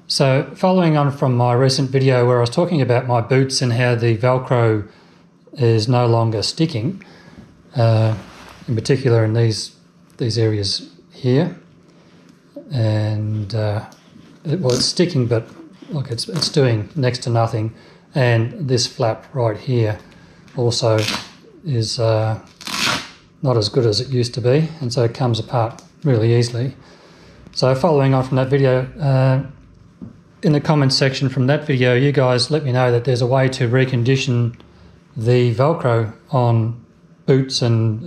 So following on from my recent video where I was talking about my boots and how the Velcro is no longer sticking, in particular in these areas here, and well, it's sticking, but look, it's doing next to nothing, and this flap right here also is not as good as it used to be, and so it comes apart really easily. So following on from that video, in the comments section from that video, you guys let me know that there's a way to recondition the Velcro on boots and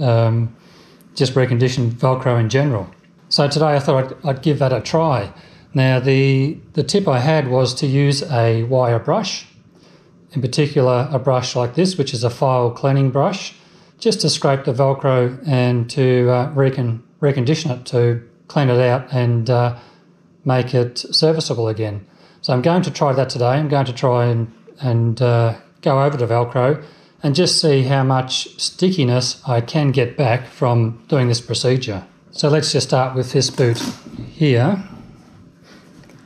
just recondition Velcro in general. So today I thought I'd give that a try. Now the tip I had was to use a wire brush, in particular a brush like this, which is a file cleaning brush, just to scrape the Velcro and to recondition it, to clean it out and make it serviceable again. So I'm going to try that today. I'm going to try and go over the Velcro and just see how much stickiness I can get back from doing this procedure. So let's just start with this boot here.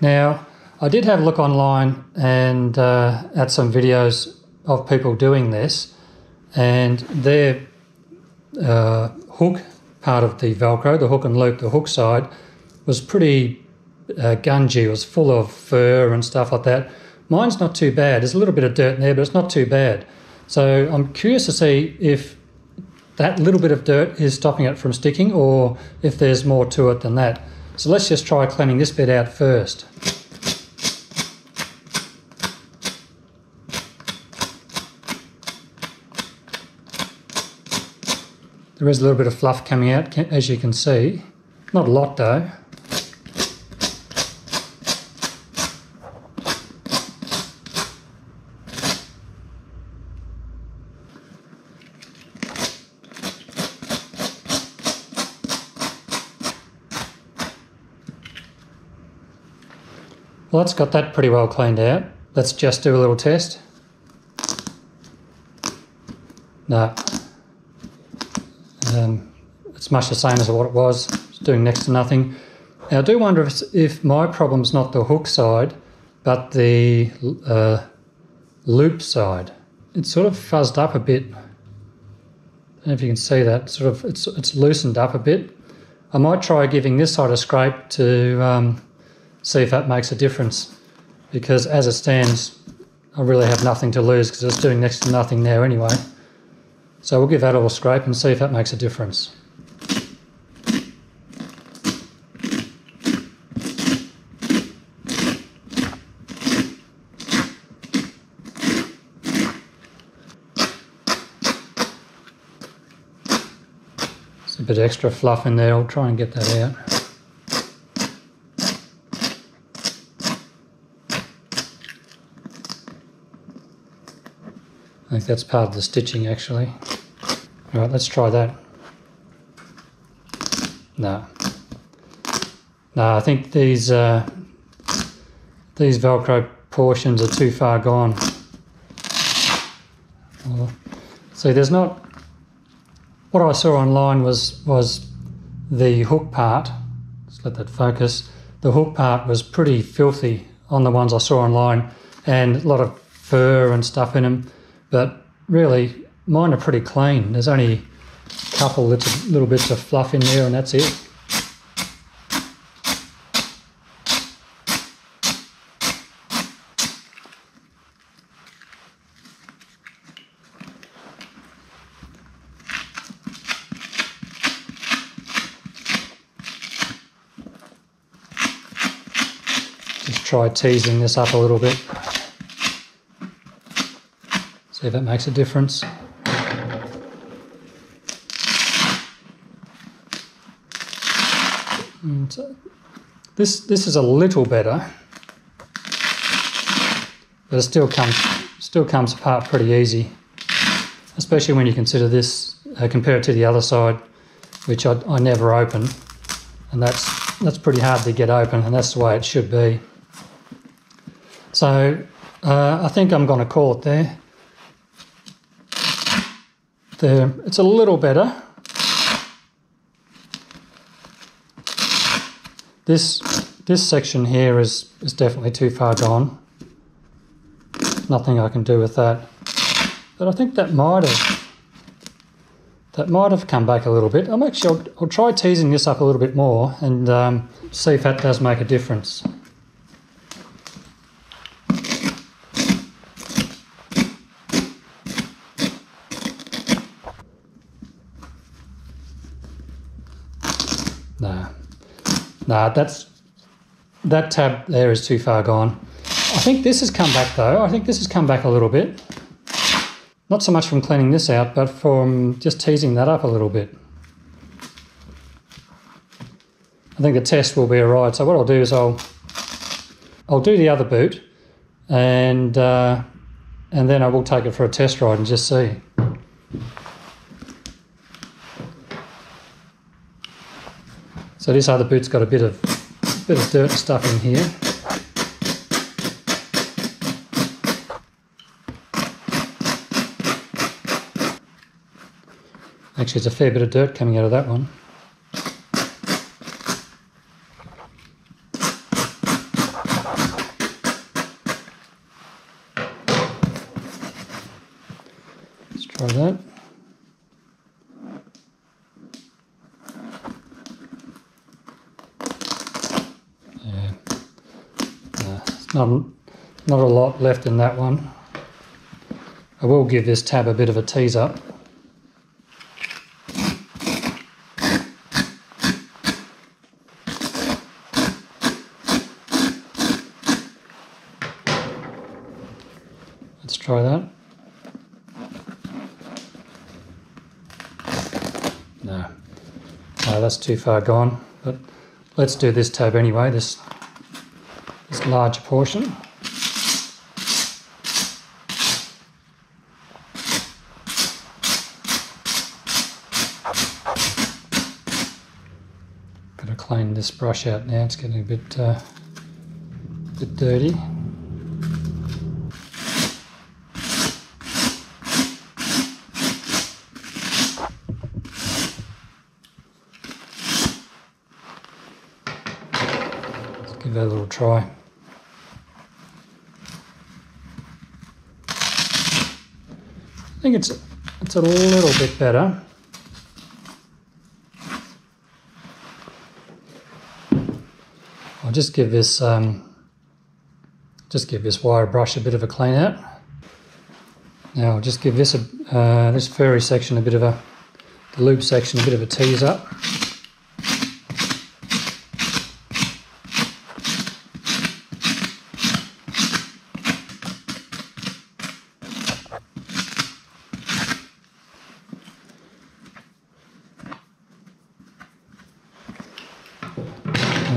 Now, I did have a look online and at some videos of people doing this, and their hook part of the Velcro, the hook and loop, the hook side, was pretty gungy. It was full of fur and stuff like that. Mine's not too bad. There's a little bit of dirt in there, but it's not too bad. So I'm curious to see if that little bit of dirt is stopping it from sticking or if there's more to it than that. So let's just try cleaning this bit out first. There is a little bit of fluff coming out, as you can see. Not a lot though. Well, that's got that pretty well cleaned out. Let's just do a little test. No. It's much the same as what it was. It's doing next to nothing. Now, I do wonder if my problem's not the hook side, but the loop side. It's sort of fuzzed up a bit. I don't know if you can see that. Sort of, it's loosened up a bit. I might try giving this side a scrape to see if that makes a difference, because as it stands I really have nothing to lose because it's doing next to nothing now anyway. So we'll give that a little scrape and see if that makes a difference. There's a bit extra fluff in there. I'll try and get that out. I think that's part of the stitching actually. All right, let's try that. No, I think these Velcro portions are too far gone. Well, see, there's not. What I saw online was the hook part. Let's let that focus. The hook part was pretty filthy on the ones I saw online, and a lot of fur and stuff in them. But really, mine are pretty clean. There's only a couple little bits of fluff in there and that's it. Just try teasing this up a little bit. See if that makes a difference. And this is a little better, but it still comes apart pretty easy, especially when you consider this compared to the other side, which I never open, and that's pretty hard to get open, and that's the way it should be. So I think I'm going to call it there. It's a little better. This this section here is definitely too far gone. Nothing I can do with that. But I think that might have come back a little bit. I'll try teasing this up a little bit more and see if that does make a difference. No, that tab there is too far gone. I think this has come back though. I think this has come back a little bit. Not so much from cleaning this out, but from just teasing that up a little bit. I think the test will be alright. So what I'll do is I'll do the other boot, and then I will take it for a test ride and just see. So this other boot's got a bit of dirt and stuff in here. Actually, there's a fair bit of dirt coming out of that one. Let's try that. Not a lot left in that one. I will give this tab a bit of a tease up. Let's try that. No, that's too far gone, but let's do this tab anyway, this larger portion. Got to clean this brush out now, it's getting a bit dirty. Let's give that a little try. I think it's a little bit better. I'll just give this wire brush a bit of a clean out. Now I'll just give this this furry section the lube section a bit of a tease up.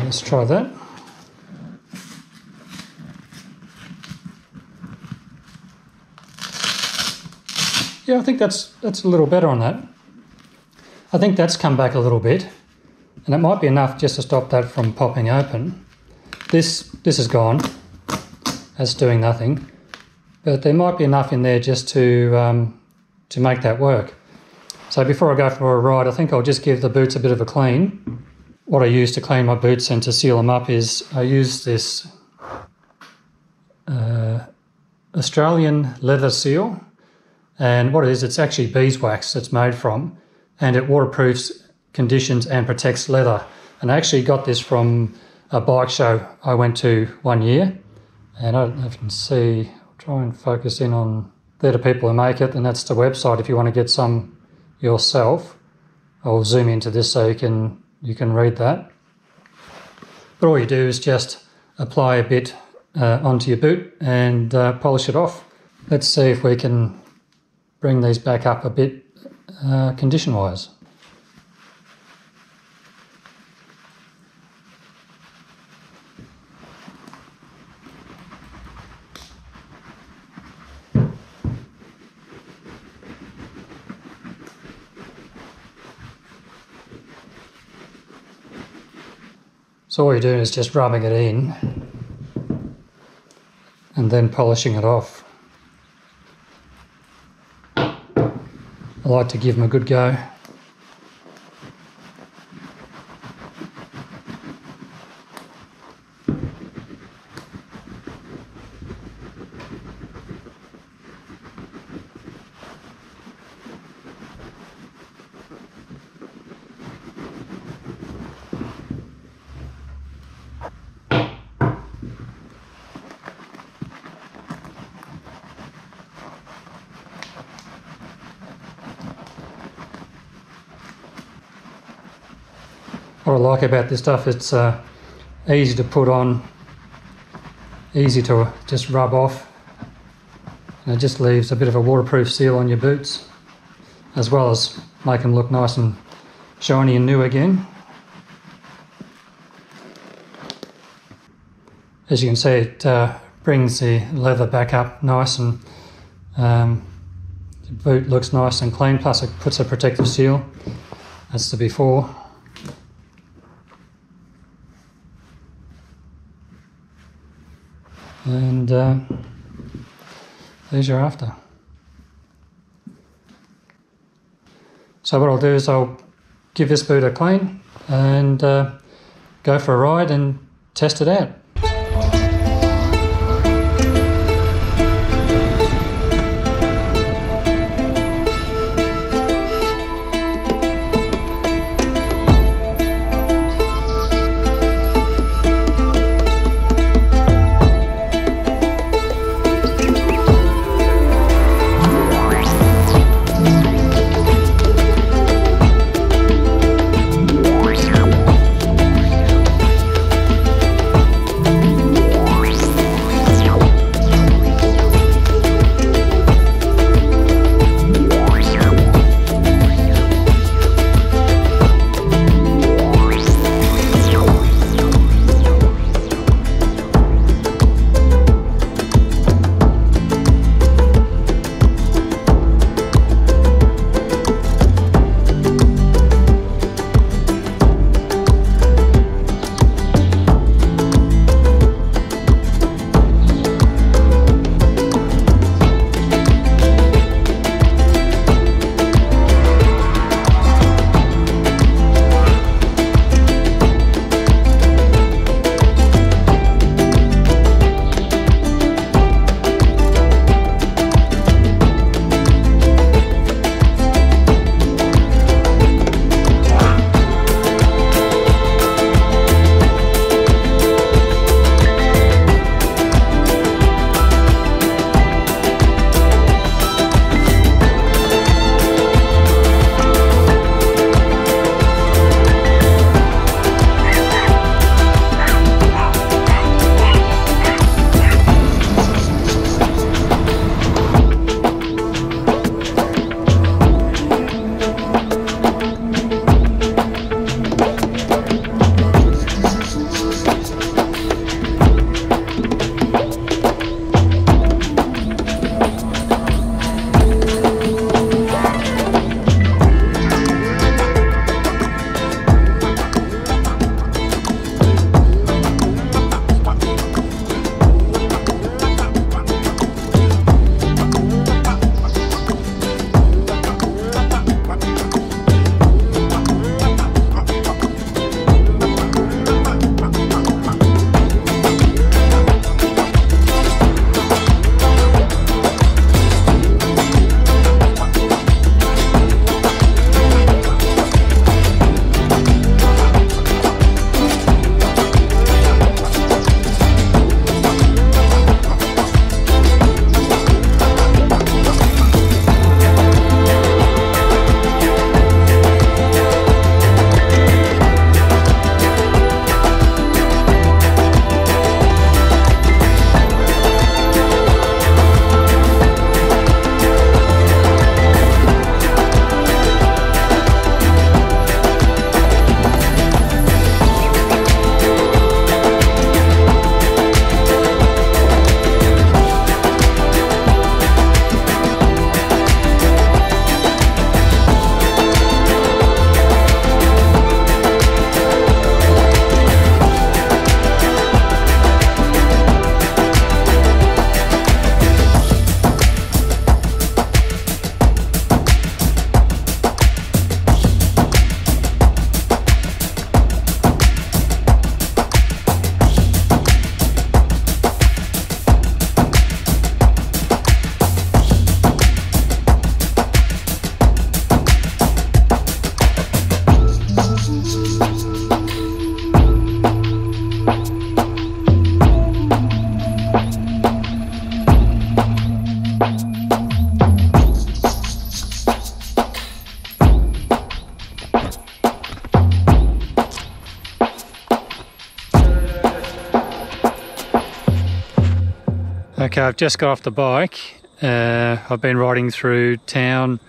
Let's try that. Yeah, I think that's a little better on that. I think that's come back a little bit, and it might be enough just to stop that from popping open. This is gone. That's doing nothing, but there might be enough in there just to make that work. So before I go for a ride, I think I'll just give the boots a bit of a clean. What I use to clean my boots and to seal them up is I use this Australian leather seal, and what it is, it's actually beeswax it's made from, and it waterproofs, conditions and protects leather. And I actually got this from a bike show I went to one year, and I don't know if you can see, I'll try and focus in on, they're the people who make it, and that's the website if you want to get some yourself. I'll zoom into this so you can read that. But all you do is just apply a bit onto your boot and polish it off. Let's see if we can bring these back up a bit condition-wise. So all you're doing is just rubbing it in and then polishing it off. I like to give them a good go. What I like about this stuff, it's easy to put on, easy to just rub off, and it just leaves a bit of a waterproof seal on your boots, as well as make them look nice and shiny and new again. As you can see, it brings the leather back up nice, and the boot looks nice and clean, plus it puts a protective seal. That's the before. And there's your after. So what I'll do is I'll give this boot a clean and go for a ride and test it out. Okay, I've just got off the bike. I've been riding through town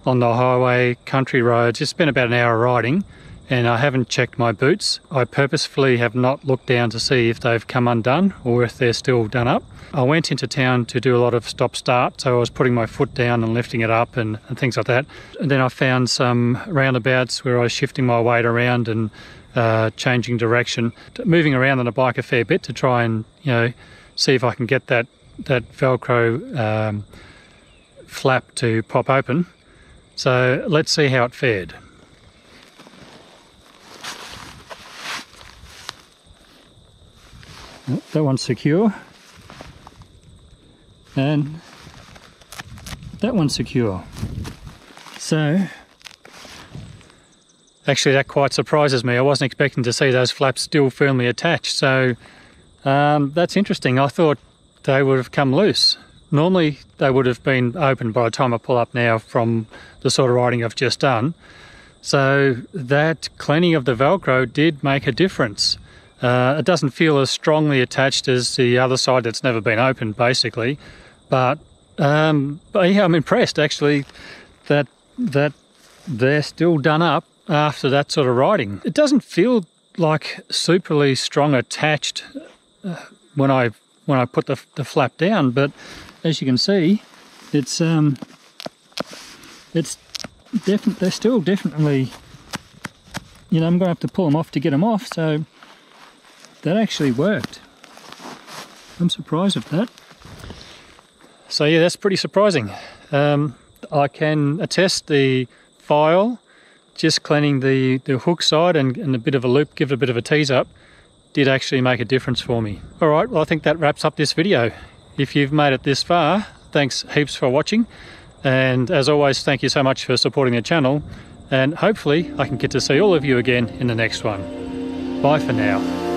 on the highway, country roads. It's been about an hour riding, and I haven't checked my boots. I purposefully have not looked down to see if they've come undone or if they're still done up. I went into town to do a lot of stop-start, so I was putting my foot down and lifting it up and things like that. And then I found some roundabouts where I was shifting my weight around and changing direction, moving around on a bike a fair bit to try and, see if I can get that Velcro flap to pop open. So let's see how it fared. That one's secure, and that one's secure. So actually that quite surprises me. I wasn't expecting to see those flaps still firmly attached, so that's interesting. I thought they would have come loose. Normally they would have been open by the time I pull up now from the sort of riding I've just done. So that cleaning of the Velcro did make a difference. It doesn't feel as strongly attached as the other side that's never been opened, basically. But yeah, I'm impressed actually that they're still done up after that sort of riding. It doesn't feel like superly strong attached when I put the flap down, but as you can see, they're still definitely, I'm going to have to pull them off to get them off, so that actually worked. I'm surprised at that. So yeah, that's pretty surprising. I can attest the file, just cleaning the hook side and a bit of a loop, give it a bit of a tease up, did actually make a difference for me. Alright, well I think that wraps up this video. If you've made it this far, thanks heaps for watching, and as always, thank you so much for supporting the channel, and hopefully I can get to see all of you again in the next one. Bye for now.